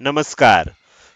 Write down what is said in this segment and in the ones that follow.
नमस्कार.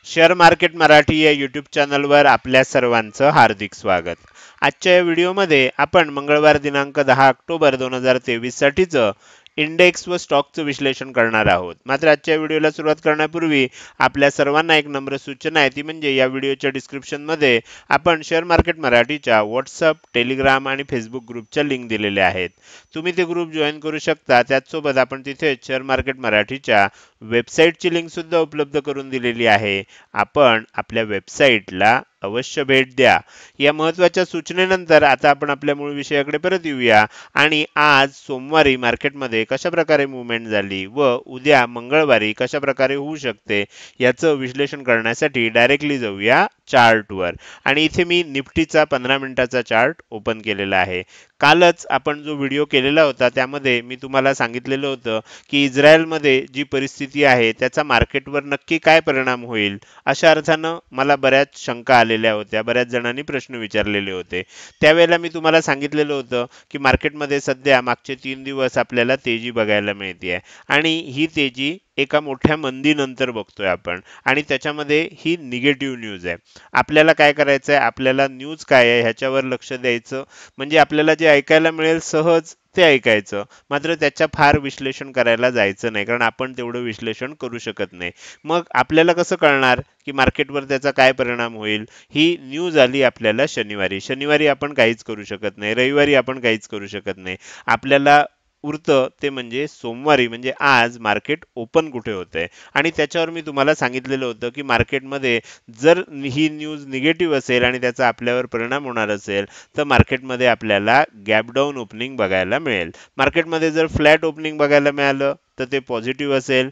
Share market Marathi या YouTube चॅनलवर आपल्या सर्वांचं हार्दिक स्वागत. आजच्या या व्हिडिओमध्ये आपण मंगळवार दिनांक 10 ऑक्टोबर 2023 साठीचं इंडेक्स व स्टॉकचं विश्लेषण करणार आहोत. मात्र आजच्या व्हिडिओला सुरुवात करण्यापूर्वी आपल्या सर्वांना एक नम्र सूचना आहे, ती म्हणजे या व्हिडिओच्या डिस्क्रिप्शनमध्ये आपण शेअर मार्केट मराठीच्या व्हॉट्सअप, टेलिग्राम आणि फेसबुक ग्रुपच्या लिंक दिलेल्या आहेत. तुम्ही ते ग्रुप जॉईन करू शकता. त्याचसोबत आपण तिथे शेअर मार्केट मराठीच्या वेबसाईटची लिंक सुद्धा उपलब्ध करून दिलेली आहे. आपण आपल्या वेबसाईटला अवश्य भेट द्या. या महत्त्वाच्या सूचनेनंतर आता आपण आपल्या मूळ विषयाकडे परत येऊया आणि आज सोमवारी मार्केटमध्ये कशा प्रकारे मूव्हमेंट झाली व उद्या मंगळवारी कशा प्रकारे होऊ शकते याचं विश्लेषण करण्यासाठी डायरेक्टली जाऊया चार्टवर. आणि इथे मी निफ्टीचा 15 मिनिटाचा चार्ट ओपन केलेला आहे. कालच आपण जो व्हिडिओ केलेला होता त्यामध्ये मी तुम्हाला सांगितलेलं होतं की इस्रायलमध्ये जी परिस्थिती आहे त्याचा मार्केटवर नक्की काय परिणाम होईल, अशा अर्थानं मला बऱ्याच शंका आलेल्या होत्या. बऱ्याच जणांनी प्रश्न विचारलेले होते. त्यावेळेला मी तुम्हाला सांगितलेलं होतं की मार्केटमध्ये सध्या मागचे 3 दिवस आपल्याला तेजी बघायला मिळते आणि ही तेजी एका मोठ्या मंदीनंतर बघतोय आपण आणि त्याच्यामध्ये ही निगेटिव्ह न्यूज आहे. आपल्याला काय करायचं आहे, आपल्याला न्यूज काय आहे ह्याच्यावर लक्ष द्यायचं. म्हणजे आपल्याला जे ऐकायला मिळेल सहज ते ऐकायचं, मात्र त्याच्या फार विश्लेषण करायला जायचं नाही, कारण आपण तेवढं विश्लेषण करू शकत नाही. मग आपल्याला कसं कळणार की मार्केटवर त्याचा काय परिणाम होईल? ही न्यूज आली आपल्याला शनिवारी. शनिवारी आपण काहीच करू शकत नाही, रविवारी आपण काहीच करू शकत नाही. आपल्याला उरतं ते म्हणजे सोमवारी, म्हणजे आज मार्केट ओपन कुठे होतंय. आणि त्याच्यावर मी तुम्हाला सांगितलेलं होतं की मार्केटमध्ये जर ही न्यूज निगेटिव्ह असेल आणि त्याचा आपल्यावर परिणाम होणार असेल तर मार्केटमध्ये आपल्याला गॅप डाऊन ओपनिंग बघायला मिळेल. मार्केटमध्ये जर फ्लॅट ओपनिंग बघायला मिळालं तर ते पॉझिटिव्ह असेल.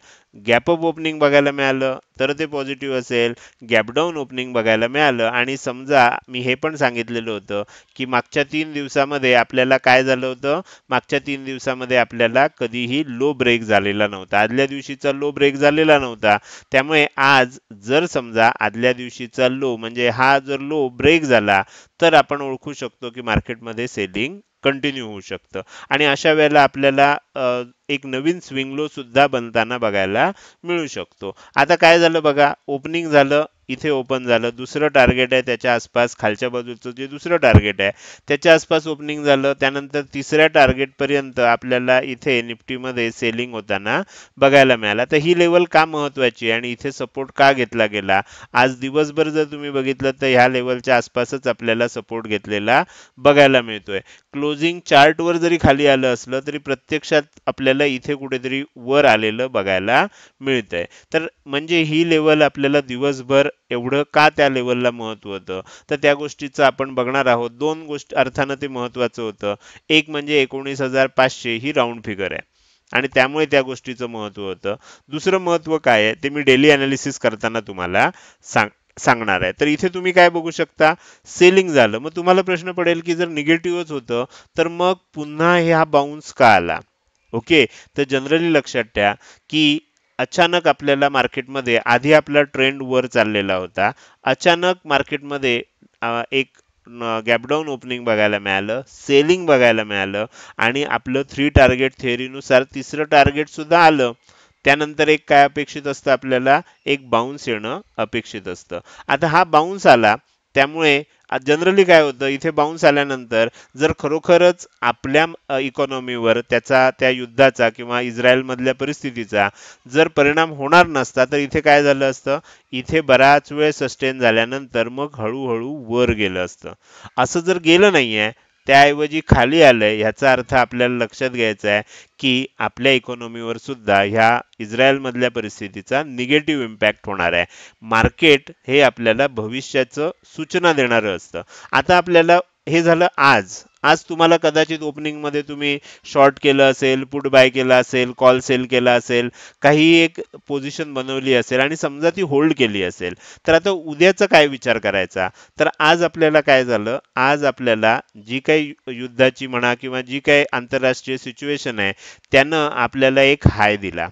गॅप अप ओपनिंग बघायला मिळालं तर ते पॉझिटिव्ह असेल. गॅप डाऊन ओपनिंग बघायला मिळालं आणि समजा मी हे पण सांगितलेलं होतं की मागच्या 3 दिवसामध्ये आपल्याला काय झालं होतं, मागच्या 3 दिवसामध्ये आपल्याला कधीही लो ब्रेक झालेला नव्हता. आदल्या दिवशीचा लो ब्रेक झालेला नव्हता. त्यामुळे आज जर समजा आदल्या दिवशीचा लो म्हणजे हा जर लो ब्रेक झाला तर आपण ओळखू शकतो की मार्केटमध्ये सेलिंग कंटिन्यू होऊ शकतं आणि अशा वेळेला आपल्याला एक नवीन स्विंग लो सुद्धा बनताना बघायला मिळू शकतो. आता काय झालं बघा, ओपनिंग झालं, इथे ओपन झालं, दुसरं टार्गेट आहे त्याच्या आसपास, खालच्या बाजूचं जे दुसरं टार्गेट आहे त्याच्या आसपास ओपनिंग झालं. त्यानंतर तिसऱ्या टार्गेट पर्यंत आपल्याला इथे निफ्टीमध्ये सेलिंग होताना बघायला मिळाला. तर ही लेवल का महत्वाची आणि इथे सपोर्ट का घेतला गेला? आज दिवसभर जर तुम्ही बघितलं तर ह्या लेवलच्या आसपासच आपल्याला सपोर्ट घेतलेला बघायला मिळतोय. क्लोजिंग चार्टवर जरी खाली आलं असलं तरी प्रत्यक्षात आपल्याला इथे कुठेतरी वर आलेलं बघायला मिळतंय. तर म्हणजे ही लेवल आपल्याला दिवसभर एवढं का त्या लेवलला महत्व होतं, तर त्या गोष्टीचं आपण बघणार आहोत. दोन गोष्टी अर्थानं ते महत्वाचं होतं. एक म्हणजे 19,500 ही राऊंड फिगर आहे आणि त्यामुळे त्या गोष्टीचं महत्व होतं. दुसरं महत्व काय आहे ते मी डेली अनालिसिस करताना तुम्हाला सांगणार आहे. तर इथे तुम्ही काय बघू शकता, सेलिंग झालं. मग तुम्हाला प्रश्न पडेल की जर निगेटिव्हच होतं तर मग पुन्हा हा बाउन्स का आला? ओके, तर जनरली लक्षात ठेवा की अचानक आपल्याला मार्केटमध्ये आधी आपला ट्रेंड वर चाललेला होता. अचानक मार्केटमध्ये एक गॅपडाऊन ओपनिंग बघायला मिळालं, सेलिंग बघायला मिळालं आणि आपलं 3 टार्गेट थिअरीनुसार तिसरं टार्गेट सुद्धा आलं. त्यानंतर एक काय अपेक्षित असतं आपल्याला, एक बाउन्स येणं अपेक्षित असतं. आता हा बाउन्स आला त्यामुळे जनरली काय होतं, इथे बाउन्स आल्यानंतर जर खरोखरच आपल्या इकॉनॉमीवर त्याचा, त्या युद्धाचा किंवा इस्रायल मधल्या परिस्थितीचा जर परिणाम होणार नसता तर इथे काय झालं असतं, इथे बराच वेळ सस्टेन झाल्यानंतर मग हळूहळू वर गेलं असतं. असं जर गेलं नाहीये, त्याऐवजी खाली आलंय, ह्याचा अर्थ आपल्याला लक्षात घ्यायचा आहे की आपल्या इकॉनॉमीवर सुद्धा ह्या इस्रायल मधल्या परिस्थितीचा निगेटिव्ह इम्पॅक्ट होणार आहे. मार्केट हे आपल्याला भविष्याचं सूचना देणारं असतं. आता आपल्याला हे झालं आज. आज तुम्हाला कदाचित ओपनिंग मध्ये तुम्ही शॉर्ट केलं असेल, पुट बाय केला असेल, कॉल सेल केला असेल, काही एक पोझिशन बनवली असेल आणि समजा ती होल्ड केली असेल. तर आता उद्याचा काय विचार करायचा? तर आज आपल्याला काय झालं, आज आपल्याला जी काही युद्धाची म्हणा किंवा जी काही आंतरराष्ट्रीय सिच्युएशन आहे त्यानं आपल्याला एक हाय दिला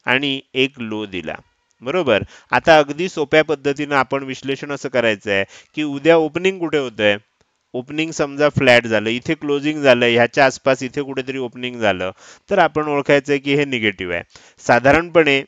आणि एक लो दिला. बरोबर. आता अगदी सोप्या पद्धतीनं आपण विश्लेषण असं करायचं आहे की उद्या ओपनिंग कुठे होतंय, ओपनिंग समजा फ्लॅट झालं, इथे क्लोजिंग झालं, ह्याच्या आसपास इथे कुठेतरी ओपनिंग झालं, तर आपण ओळखायचंय की हे निगेटिव्ह आहे. साधारणपणे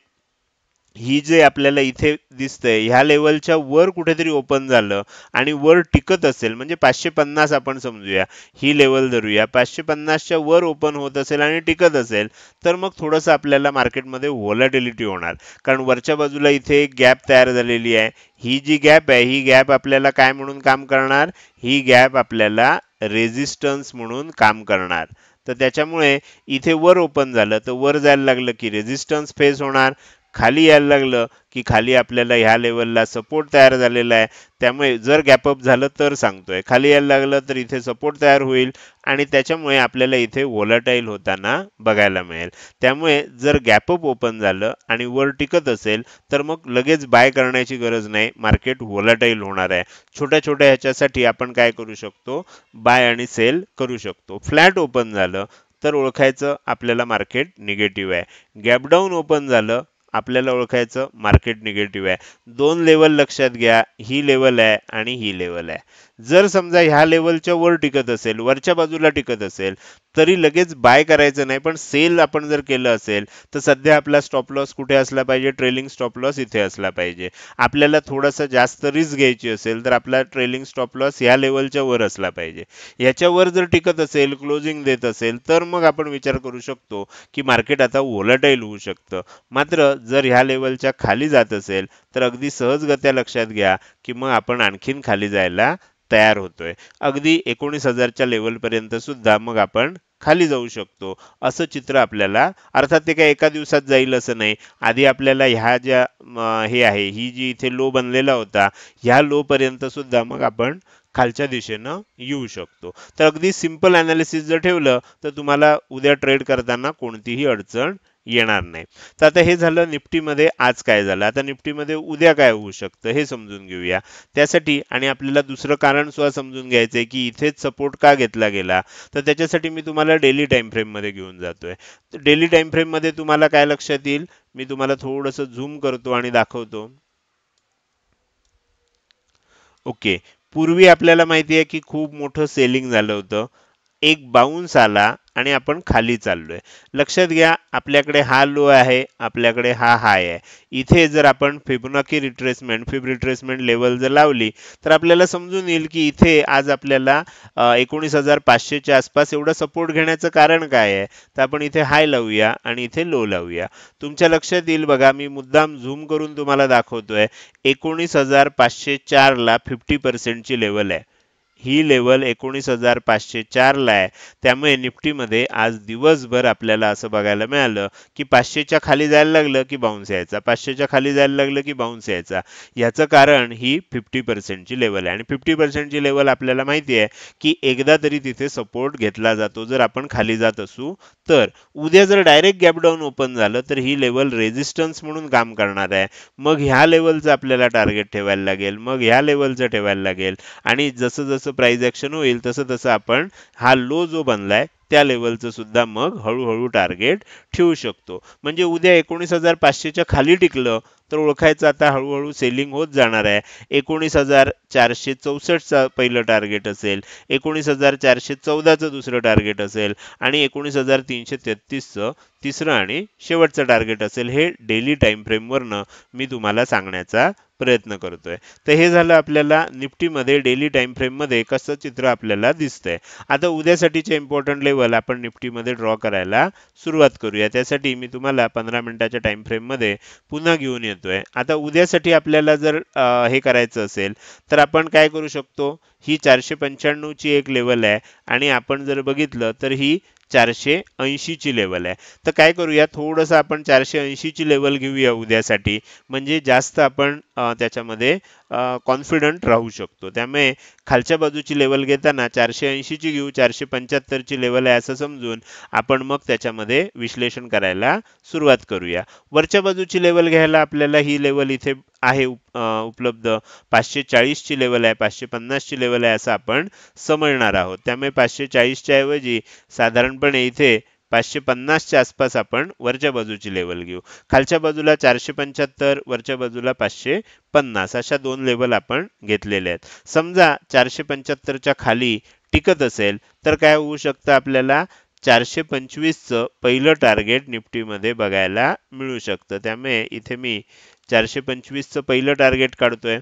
ही जे आपल्याला इथे दिसतंय ह्या लेवलच्या वर कुठेतरी ओपन झालं आणि वर टिकत असेल म्हणजे 550 आपण समजूया, ही लेवल धरूया, 550च्या वर ओपन होत असेल आणि टिकत असेल तर मग थोडंसं आपल्याला मार्केटमध्ये व्हॉलॅटिलिटी होणार. कारण वरच्या बाजूला इथे एक गॅप तयार झालेली आहे. ही जी गॅप आहे ही गॅप आपल्याला काय म्हणून काम करणार? ही गॅप आपल्याला रेझिस्टन्स म्हणून काम करणार. तर त्याच्यामुळे इथे वर ओपन झालं तर वर जायला लागलं की रेझिस्टन्स फेस होणार, खाली यायला लागलं की खाली आपल्याला ह्या लेवलला सपोर्ट तयार झालेला आहे. त्यामुळे जर गॅपअप झालं तर सांगतोय, खाली यायला लागलं तर इथे सपोर्ट तयार होईल आणि त्याच्यामुळे आपल्याला इथे व्होलाटाईल होताना बघायला मिळेल. त्यामुळे जर गॅपअप ओपन झालं आणि वर टिकत असेल तर मग लगेच बाय करण्याची गरज नाही, मार्केट व्होलाटाईल होणार आहे. छोट्या छोट्या ह्याच्यासाठी आपण काय करू शकतो? बाय आणि सेल करू शकतो. फ्लॅट ओपन झालं तर ओळखायचं आपल्याला मार्केट निगेटिव्ह आहे. गॅप डाऊन ओपन झालं आपल्याला ओळखायचं मार्केट निगेटिव्ह आहे. दोन लेवल लक्षात घ्या, ही लेवल आहे आणि ही लेवल आहे. जर समजा ह्या लेवलच्या वर टिकत असेल, वरच्या बाजूला टिकत असेल तरी लगेच बाय करायचं नाही, पण सेल आपण जर केलं असेल तर सध्या आपला स्टॉप लॉस कुठे असला पाहिजे? ट्रेलिंग स्टॉप लॉस इथे असला पाहिजे. आपल्याला थोडासा जास्त रिस्क घ्यायची असेल तर आपला ट्रेलिंग स्टॉप लॉस ह्या लेवलच्या वर असला पाहिजे. याच्यावर जर टिकत असेल, क्लोजिंग देत असेल तर मग आपण विचार करू शकतो की मार्केट आता व्होलाटाईल होऊ शकतं. मात्र जर ह्या लेवलच्या खाली जात असेल तर अगदी सहजगत्या लक्षात घ्या की मग आपण आणखीन खाली जायला तयार होतोय. अगदी 19,000च्या लेवलपर्यंत सुद्धा मग आपण खाली जाऊ शकतो. असं चित्र आपल्याला, अर्थात ते काय एका दिवसात जाईल असं नाही. आधी आपल्याला ह्या ज्या हे आहे, ही जी इथे लो बनलेला होता ह्या लो पर्यंत सुद्धा मग आपण खालच्या दिशेनं येऊ शकतो. तर अगदी सिंपल अनालिसिस जर ठेवलं तर तुम्हाला उद्या ट्रेड करताना कोणतीही अडचण येणार नाही. तर आता हे झालं निफ्टीमध्ये आज काय झालं. आता निफ्टीमध्ये उद्या काय होऊ शकतं हे समजून घेऊया. त्यासाठी आणि आपल्याला दुसरं कारण सुद्धा समजून घ्यायचंय की इथेच सपोर्ट का घेतला गेला. तर त्याच्यासाठी मी तुम्हाला डेली टाइम फ्रेम मध्ये घेऊन जातोय. डेली टाइम फ्रेम मध्ये तुम्हाला काय लक्षात येईल? मी तुम्हाला थोडंसं झूम करतो आणि दाखवतो. ओके. पूर्वी आपल्याला माहिती आहे की खूप मोठं सेलिंग झालं होतं. एक बाउन्स आला आणि आपण खाली चाललोय. लक्षात घ्या आपल्याकडे हा लो आहे, आपल्याकडे हा हाय आहे. इथे जर आपण Fibonacci retracement, fib retracement level जर लावली तर आपल्याला समजून येईल की इथे आज आपल्याला 19,500च्या आसपास एवढा सपोर्ट घेण्याचं कारण काय आहे. तर आपण इथे हाय लावूया आणि इथे लो लावूया. तुमच्या लक्षात येईल बघा, मी मुद्दाम झूम करून तुम्हाला दाखवतोय. 19,504 ला 50% ची लेवल आहे. ही लेवल 19,504 ला आहे. त्यामुळे निफ्टीमध्ये आज दिवसभर आपल्याला असं बघायला मिळालं की 500च्या खाली जायला लागलं की बाउन्स यायचा, 500च्या खाली जायला लागलं की बाउन्स यायचा. याचं कारण ही 50% ची लेवल आहे आणि 50% ची लेवल आपल्याला माहिती आहे की एकदा तरी तिथे सपोर्ट घेतला जातो जर आपण खाली जात असू तर. उद्या जर डायरेक्ट गॅप डाऊन ओपन झालं तर ही लेवल रेझिस्टन्स म्हणून काम करणार आहे. मग ह्या लेवलचं आपल्याला टार्गेट ठेवायला लागेल, मग ह्या लेवलचं ठेवायला लागेल आणि जसं जसं प्राइस ऍक्शन होईल तसं तसं आपण हा लो जो बनलाय त्या लेवलचं सुद्धा मग हळूहळू टार्गेट ठेवू शकतो. म्हणजे उद्या 19,500च्या खाली टिकलं तर ओळखायचं आता हळूहळू सेलिंग होत जाणार आहे. 19,464चा पहिलं टार्गेट असेल, 19,414चं दुसरं टार्गेट असेल आणि 19,333चं तिसरं आणि शेवटचं टार्गेट असेल. हे डेली टाइम फ्रेमवरनं मी तुम्हाला सांगण्याचा प्रयत्न करतोय. तर हे झालं आपल्याला निफ्टीमध्ये डेली टाइम फ्रेममध्ये कसं चित्र आपल्याला दिसतंय. आता उद्यासाठीचे इम्पॉर्टंट लेवल आपण निफ्टीमध्ये ड्रॉ करायला सुरुवात करूया. त्यासाठी मी तुम्हाला 15 मिनिटाच्या टाइम फ्रेममध्ये पुन्हा घेऊन येतोय. आता उद्यासाठी आपल्याला जर हे करायचं असेल तर आपण काय करू शकतो? ही 495 ची एक लेवल आहे आणि आपण जर बघितलं तर ही 480 ची लेवल आहे. तर काय करूया, थोडंसं आपण 480 ची लेवल घेऊया उद्यासाठी, म्हणजे जास्त आपण त्याच्यामध्ये कॉन्फिडंट राहू शकतो. त्यामुळे खालच्या बाजूची लेवल घेताना 480 ची घेऊ, 475 ची लेवल आहे असं समजून आपण मग त्याच्यामध्ये विश्लेषण करायला सुरुवात करूया. वरच्या बाजूची लेवल घ्यायला आपल्याला ही लेवल इथे आहे उपलब्ध. 540 ची लेवल आहे, 550 ची लेवल आहे असं आपण समजणार आहोत. त्यामुळे 540च्या ऐवजी साधारणपणे इथे 550च्या आसपास आपण वरच्या बाजूची लेवल घेऊ. खालच्या बाजूला 475, वरच्या बाजूला 550 अशा दोन लेवल आपण घेतलेले आहेत. समजा 475च्या खाली टिकत असेल तर काय होऊ शकतं आपल्याला? 425चं पहिलं टार्गेट निफ्टीमध्ये बघायला मिळू शकतं. त्यामुळे इथे मी 425चं पहिलं टार्गेट काढतोय.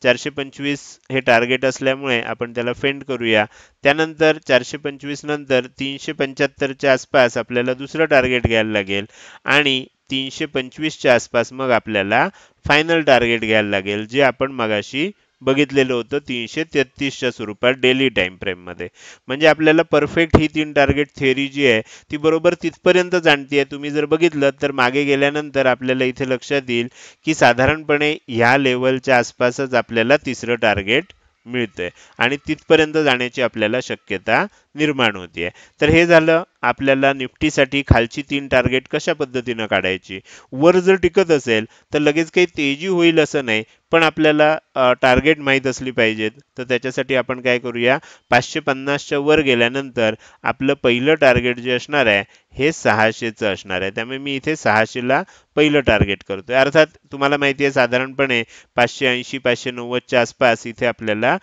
425 हे टार्गेट असल्यामुळे आपण त्याला फेंड करूया. त्यानंतर 425 नंतर 375च्या आसपास आपल्याला दुसरं टार्गेट घ्यायला लागेल आणि 325च्या आसपास मग आपल्याला फायनल टार्गेट घ्यायला लागेल, जे आपण मगाशी बघितलेलं होतं 333च्या स्वरूपात डेली टाइम फ्रेम मध्ये. म्हणजे आपल्याला परफेक्ट ही 3 टार्गेट थिअरी जी आहे ती बरोबर तिथपर्यंत जाणतीये. तुम्ही जर बघितलं तर मागे गेल्यानंतर आपल्याला इथे लक्षात येईल की साधारणपणे ह्या लेवलच्या आसपासच आपल्याला तिसरं टार्गेट मिळतंय आणि तिथपर्यंत जाण्याची आपल्याला शक्यता निर्माण होतीये. तर हे झालं आपल्याला निफ्टीसाठी खालची 3 टार्गेट कशा पद्धतीनं काढायची. वर जर टिकत असेल तर लगेच काही तेजी होईल असं नाही, पण आपल्याला टार्गेट माहीत असली पाहिजेत. तर त्याच्यासाठी आपण काय करूया, 550च्या वर गेल्यानंतर आपलं पहिलं टार्गेट जे असणार आहे हे 600चं असणार आहे. त्यामुळे मी इथे 600ला पहिलं टार्गेट करतोय. अर्थात तुम्हाला माहिती आहे साधारणपणे 580 590च्या आसपास इथे आपल्याला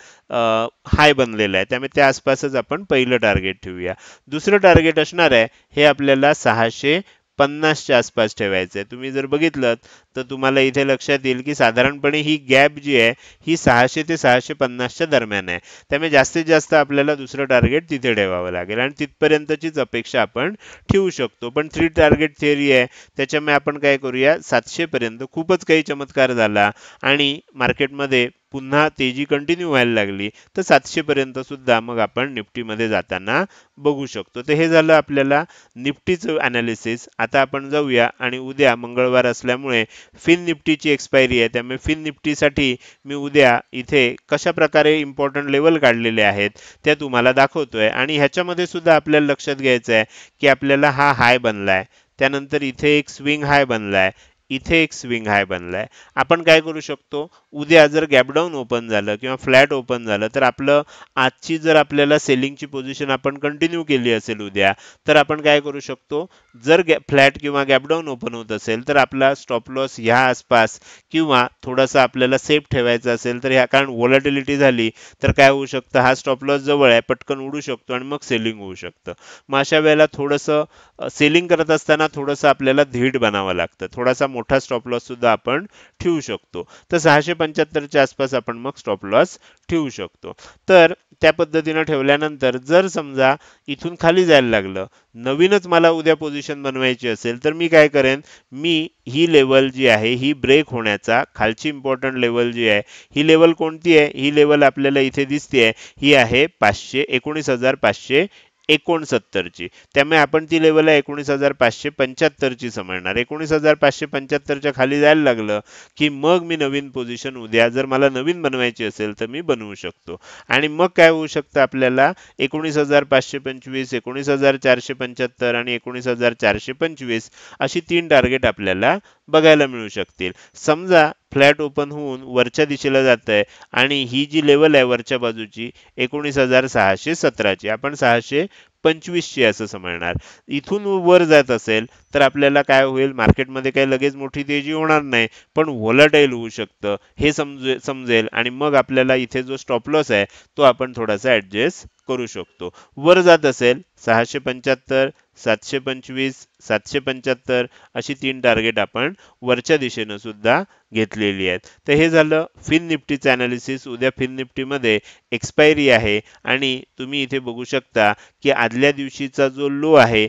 हाय बनलेला आहे. त्यामुळे त्या आसपासच आपण पहिलं टार्गेट ठेवूया. दुसरं टार्गेट असणार आहे हे आपल्याला 650च्या आसपास ठेवायचं आहे. तुम्ही जर बघितलं तर तुम्हाला इथे लक्षात येईल की साधारणपणे ही गॅप जी आहे ही 600 ते 650च्या दरम्यान आहे. त्यामुळे जास्तीत जास्त आपल्याला दुसरं टार्गेट तिथे ठेवावं लागेल आणि तिथपर्यंतचीच अपेक्षा आपण ठेवू शकतो. पण 3 टार्गेट थिअरी आहे, त्याच्यामुळे आपण काय करूया, 700 पर्यंत खूपच काही चमत्कार झाला आणि मार्केटमध्ये पुन्हा तेजी कंटिन्यू व्हायला लागली तर 700 पर्यंत सुद्धा मग आपण निफ्टीमध्ये जाताना बघू शकतो. तर हे झालं आपल्याला निफ्टीचं अनालिसिस. आता आपण जाऊया आणि उद्या मंगळवार असल्यामुळे फिन निफ्टीची एक्सपायरी आहे. त्यामुळे फिन निफ्टीसाठी मी उद्या इथे कशा प्रकारे इम्पॉर्टंट लेवल काढलेले आहेत त्या तुम्हाला दाखवतोय आणि ह्याच्यामध्ये सुद्धा आपल्याला लक्षात घ्यायचं आहे की आपल्याला हा हाय बनलाय, त्यानंतर इथे एक स्विंग हाय बनलाय, इथे एक स्विंग हाय बनलाय. आपण काय करू शकतो, उद्या जर गॅपडाऊन ओपन झालं किंवा फ्लॅट ओपन झालं तर आपलं आजची जर आपल्याला सेलिंगची पोझिशन आपण कंटिन्यू केली असेल उद्या, तर आपण काय करू शकतो, जर फ्लॅट किंवा गॅपडाऊन ओपन होत असेल तर आपला स्टॉप लॉस ह्या आसपास किंवा थोडासा आपल्याला सेफ ठेवायचा असेल तर ह्या, कारण व्होलॅटिलिटी झाली तर काय होऊ शकतं, हा स्टॉप लॉस जवळ आहे, पटकन उडू शकतो आणि मग सेलिंग होऊ शकतं. मग अशा वेळेला थोडंसं सेलिंग करत असताना थोडंसं आपल्याला धीट बनावं लागतं. थोडासा मोठा स्टॉप लॉस सुद्धा आपण ठेवू शकतो. तर 675च्या आसपास आपण मग स्टॉप लॉस ठेवू शकतो. तर त्या पद्धतीनं ठेवल्यानंतर जर समजा इथून खाली जायला लागलं, नवीनच मला उद्या पोझिशन बनवायची असेल तर मी काय करेन, मी ही लेवल जी आहे ही ब्रेक होण्याचा, खालची इम्पॉर्टंट लेवल जी आहे ही लेवल कोणती आहे, ही लेवल आपल्याला इथे दिसते, ही आहे 19,569 ची. त्यामुळे आपण ती लेवल आहे 19,575 ची समजणार. 19,575च्या खाली जायला लागलं की मग मी नवीन पोझिशन उद्या जर मला नवीन बनवायची असेल तर मी बनवू शकतो. आणि मग काय होऊ शकतं, आपल्याला 19,525, 19,475 आणि 19,425 अशी 3 टार्गेट आपल्याला बघायला मिळू शकतील. समजा फ्लॅट ओपन होऊन वरच्या दिशेला जात आहे आणि ही जी लेवल आहे वरच्या बाजूची 19,617 ची, आपण 625 ची असं समजणार. इथून वर जात असेल तर आपल्याला काय होईल, मार्केटमध्ये काही लगेच मोठी तेजी होणार नाही, पण व्होलाटाईल होऊ शकतं हे समजेल आणि मग आपल्याला इथे जो स्टॉप लॉस आहे तो आपण थोडासा ऍडजस्ट करू शकतो. वर जात असेल 675, 725, 775 अशी 3 टार्गेट आपण वरच्या दिशेनं सुद्धा घेतलेली आहेत. तर हे झालं फिन निफ्टीचं अनालिसिस. उद्या फिन निफ्टीमध्ये एक्सपायरी आहे आणि तुम्ही इथे बघू शकता की आदल्या दिवशीचा जो लो आहे,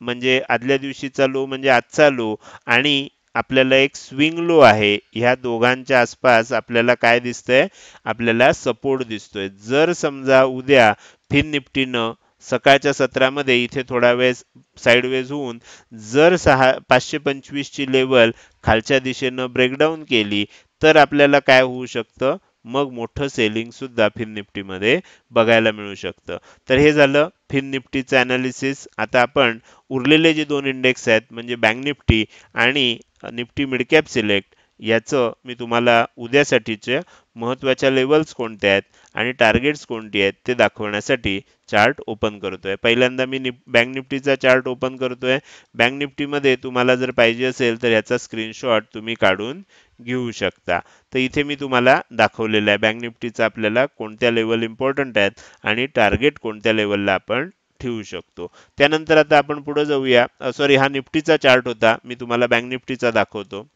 म्हणजे आदल्या दिवशीचा लो म्हणजे आजचा लो आणि आपल्याला एक स्विंग लो आहे, ह्या दोघांच्या आसपास आपल्याला काय दिसतंय, आपल्याला सपोर्ट दिसतोय. जर समजा उद्या फिन निफ्टीनं सकाळच्या सत्रामध्ये इथे थोडा वेळ साईडवेज होऊन जर 525 ची लेवल खालच्या दिशेनं ब्रेकडाऊन केली तर आपल्याला काय होऊ शकतं, मग मोठं सेलिंग सुद्धा फिन निफ्टीमध्ये बघायला मिळू शकतं. तर हे झालं फिन निफ्टीचं अनालिसिस. आता आपण उरलेले जे 2 इंडेक्स आहेत म्हणजे बँक निफ्टी आणि निफ्टी मिड कॅप सिलेक्ट, याचं मी तुम्हाला उद्यासाठीचे महत्त्वाच्या लेवल्स कोणत्या आहेत आणि टार्गेट्स कोणती आहेत ते दाखवण्यासाठी चार्ट ओपन करतोय. पहिल्यांदा मी बँक निफ्टीचा चार्ट ओपन करतोय. बँक निफ्टीमध्ये तुम्हाला जर पाहिजे असेल तर याचा स्क्रीनशॉट तुम्ही काढून घेऊ शकता. तर इथे मी तुम्हाला दाखवलेलं आहे बँक निफ्टीचा आपल्याला कोणत्या लेवल इम्पॉर्टंट आहेत आणि टार्गेट कोणत्या लेवलला आपण ठेवू शकतो. त्यानंतर आता आपण पुढे जाऊया. सॉरी, हा निफ्टीचा चार्ट होता. मी तुम्हाला बँक निफ्टीचा दाखवतो.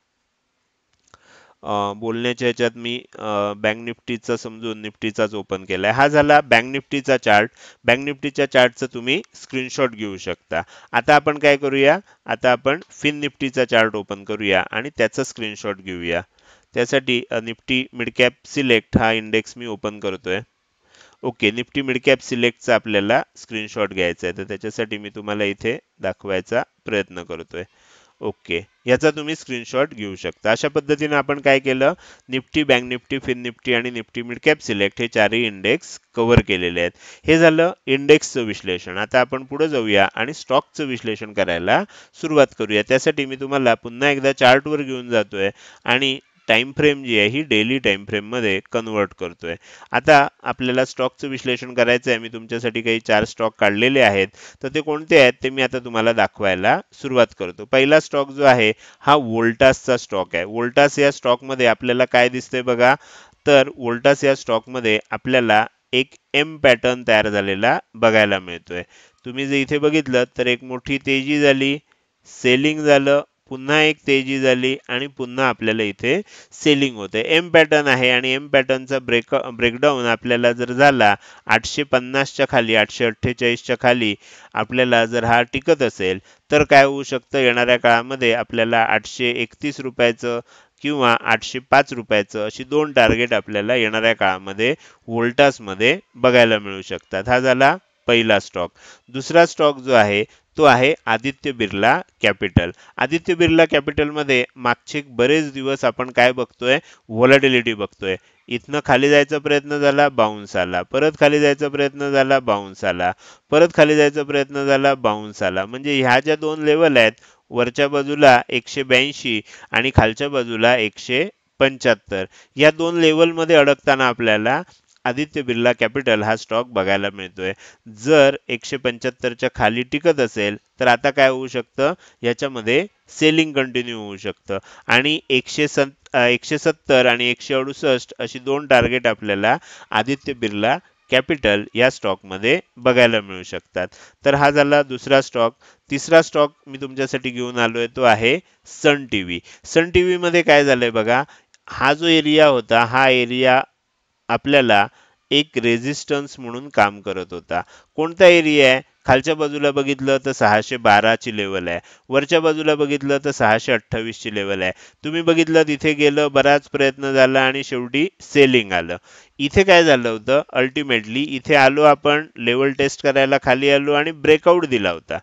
बोलण्याच्या ह्याच्यात मी बँक निफ्टीचा समजून निफ्टीचाच ओपन केलाय. हा झाला बँक निफ्टीचा चार्ट. बँक निफ्टीच्या चार्टचं तुम्ही स्क्रीनशॉट घेऊ शकता. आता आपण काय करूया, आता आपण फिन निफ्टीचा चार्ट ओपन करूया आणि त्याचा स्क्रीनशॉट घेऊया. त्यासाठी निफ्टी मिड कॅप सिलेक्ट हा इंडेक्स मी ओपन करतोय. ओके, निफ्टी मिड कॅप सिलेक्टचा आपल्याला स्क्रीनशॉट घ्यायचा आहे, तर त्याच्यासाठी मी तुम्हाला इथे दाखवायचा प्रयत्न करतोय. ओके, याचा तुम्ही स्क्रीनशॉट घेऊ शकता. अशा पद्धतीने आपण काय केलं, Nifty, bank Nifty, fin Nifty आणि निफ्टी मिड कॅप सिलेक्ट हे चारही इंडेक्स कव्हर केलेले आहेत. हे झालं इंडेक्सचं विश्लेषण. आता आपण पुढे जाऊया आणि स्टॉकचं विश्लेषण करायला सुरुवात करूया. त्यासाठी मी तुम्हाला पुन्हा एकदा चार्टवर घेऊन जातोय आणि टाइम फ्रेम जी आहे ही डेली टाइम फ्रेम मध्ये कन्वर्ट करतोय. आता आपल्याला स्टॉकचं विश्लेषण करायचं आहे. मी तुमच्यासाठी काही 4 स्टॉक काढलेले आहेत, तर ते कोणते आहेत ते मी आता तुम्हाला दाखवायला सुरुवात करतो. पहिला स्टॉक जो आहे हा वोल्टासचा स्टॉक आहे. वोल्टास या स्टॉक मध्ये आपल्याला काय दिसतंय बघा, तर वोल्टास या स्टॉक मध्ये आपल्याला एक एम पॅटर्न तयार झालेला बघायला मिळतोय. तुम्ही जर इथे बघितलं तर एक मोठी तेजी झाली, सेलिंग झालं, पुन्हा एक तेजी झाली आणि पुन्हा आपल्याला इथे सेलिंग होते. एम पॅटर्न आहे आणि एम पॅटर्नचा ब्रेकडाऊन आपल्याला जर झाला 850च्या खाली, 848च्या खाली आपल्याला जर हा टिकत असेल तर काय होऊ शकतं, येणाऱ्या काळामध्ये आपल्याला 831 रुपयाचं किंवा 805 रुपयाचं अशी 2 टार्गेट आपल्याला येणाऱ्या काळामध्ये वोल्टासमध्ये बघायला मिळू शकतात. हा झाला पहिला स्टॉक. दुसरा स्टॉक जो आहे तो आहे आदित्य बिर्ला कॅपिटल. आदित्य बिर्ला कॅपिटल मध्ये मागचे बरेच दिवस आपण काय बघतोय, व्हॉलॅटिलिटी बघतोय. इथनं खाली जायचा प्रयत्न झाला, बाउन्स आला, परत खाली जायचा प्रयत्न झाला, बाउन्स आला, परत खाली जायचा प्रयत्न झाला, बाउन्स आला. म्हणजे ह्या ज्या 2 लेवल आहेत, वरच्या बाजूला 182 आणि खालच्या बाजूला 175, या 2 लेवल मध्ये अडकताना आपल्याला आदित्य बिर्ला कॅपिटल हा स्टॉक बघायला मिळतोय. जर 175च्या खाली टिकत असेल तर आता काय होऊ शकतं, याच्यामध्ये सेलिंग कंटिन्यू होऊ शकतं आणि 170 आणि 168 अशी 2 टार्गेट आपल्याला आदित्य बिर्ला कॅपिटल या स्टॉक मध्ये बघायला मिळू शकतात. तर हा झाला दुसरा स्टॉक. तिसरा स्टॉक मी तुमच्यासाठी घेऊन आलोय तो आहे सन टीव्ही. सन टीव्ही मध्ये काय झालंय बघा, हा जो एरिया होता हा एरिया आपल्याला एक रेझिस्टन्स म्हणून काम करत होता. कोणता एरिया आहे, खालच्या बाजूला बघितलं तर 612 ची लेवल आहे, वरच्या बाजूला बघितलं तर 628 ची लेवल आहे. तुम्ही बघितलं तिथे गेलं, बराच प्रयत्न झाला आणि शेवटी सेलिंग आलं. इथे काय झालं होतं, अल्टिमेटली इथे आलो आपण लेवल टेस्ट करायला, खाली आलो आणि ब्रेकआउट दिला होता.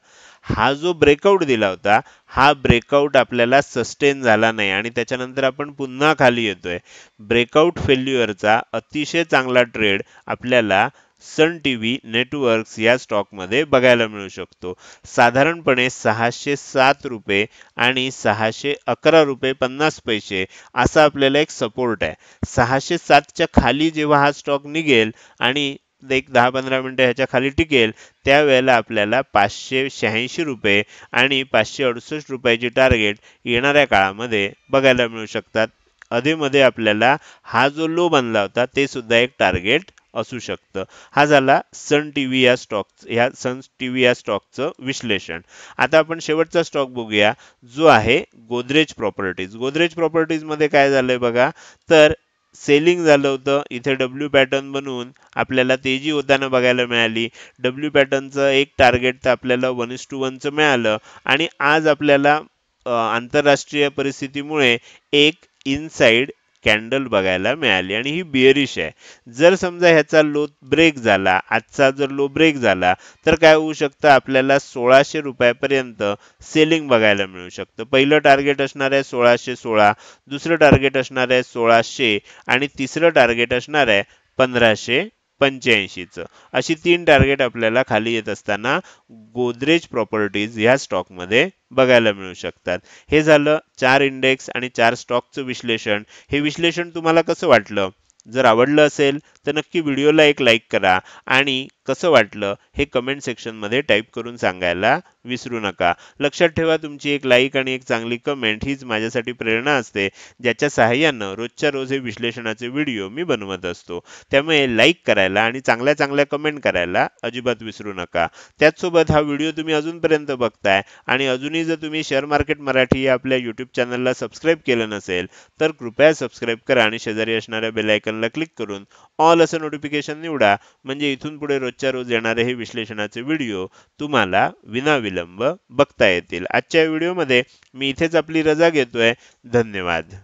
हा जो ब्रेकआउट दिला होता हा ब्रेकआउट आपल्याला सस्टेन झाला नाही आणि त्याच्यानंतर आपण पुन्हा खाली येतोय. ब्रेकआउट फेल्युअरचा अतिशय चांगला ट्रेड आपल्याला सन टीव्ही नेटवर्क्स या स्टॉक मध्ये बघायला मिळू शकतो. साधारणपणे 607 रुपये आणि 611 रुपये 50 पैसे असा आपल्याला एक सपोर्ट आहे. 607च्या खाली जेव्हा हा स्टॉक निघेल आणि एक 10-15 मिनिटं ह्याच्या खाली टिकेल, त्यावेळेला आपल्याला 586 रुपये आणि 568 रुपयाची टार्गेट येणाऱ्या काळामध्ये बघायला मिळू शकतात. अधेमध्ये आपल्याला हा जो लो बनला होता ते सुद्धा एक टार्गेट असू शकतं. हा झाला सन टीव्ही या स्टॉकचं विश्लेषण. आता आपण शेवटचा स्टॉक बघूया जो आहे गोदरेज प्रॉपर्टीज. गोदरेज प्रॉपर्टीज मध्ये काय झालंय बघा, तर सेलिंग झालं होतं. इथे डब्ल्यू पॅटर्न बनवून आपल्याला तेजी होताना बघायला मिळाली. डब्ल्यू पॅटर्नचं एक टार्गेट तर आपल्याला 1:1 मिळालं आणि आज आपल्याला आंतरराष्ट्रीय परिस्थितीमुळे एक इनसाइड कॅन्डल बघायला मिळाली आणि ही बिअरिश आहे. जर समजा ह्याचा लो ब्रेक झाला, आजचा जर लो ब्रेक झाला तर काय होऊ शकतं, आपल्याला 1600 रुपयापर्यंत सेलिंग बघायला मिळू शकतं. पहिलं टार्गेट असणार आहे 1616, दुसरं टार्गेट असणार आहे 1600 आणि तिसरं टार्गेट असणार आहे 1585चं. अशी 3 टार्गेट आपल्याला खाली येत असताना गोदरेज प्रॉपर्टीज ह्या स्टॉक मध्ये बघायला मिळू शकतात. हे झालं 4 इंडेक्स आणि 4 स्टॉकचं विश्लेषण. हे विश्लेषण तुम्हाला कसं वाटलं? जर आवडलं असेल तर नक्की व्हिडिओला एक लाईक करा आणि कसं वाटलं हे कमेंट सेक्शनमध्ये टाईप करून सांगायला विसरू नका. लक्षात ठेवा, तुमची एक लाईक आणि एक चांगली कमेंट हीच माझ्यासाठी प्रेरणा असते, ज्याच्या सहाय्यानं रोजच्या रोज हे विश्लेषणाचे व्हिडिओ मी बनवत असतो. त्यामुळे लाईक करायला आणि चांगल्या चांगल्या कमेंट करायला अजिबात विसरू नका. त्याचसोबत हा व्हिडिओ तुम्ही अजूनपर्यंत बघताय आणि अजूनही जर तुम्ही शेअर मार्केट मराठी या आपल्या यूट्यूब चॅनलला सबस्क्राईब केलं नसेल, तर कृपया सबस्क्राईब करा आणि शेजारी असणाऱ्या बेल आयकॉनला क्लिक करून ऑल असं नोटिफिकेशन निवडा. म्हणजे इथून पुढे रोजच्या रोज येणारे हे विश्लेषणाचे व्हिडिओ तुम्हाला विनाविलंब बघता येतील. आजच्या व्हिडिओमध्ये मी इथेच आपली रजा घेतोय. धन्यवाद.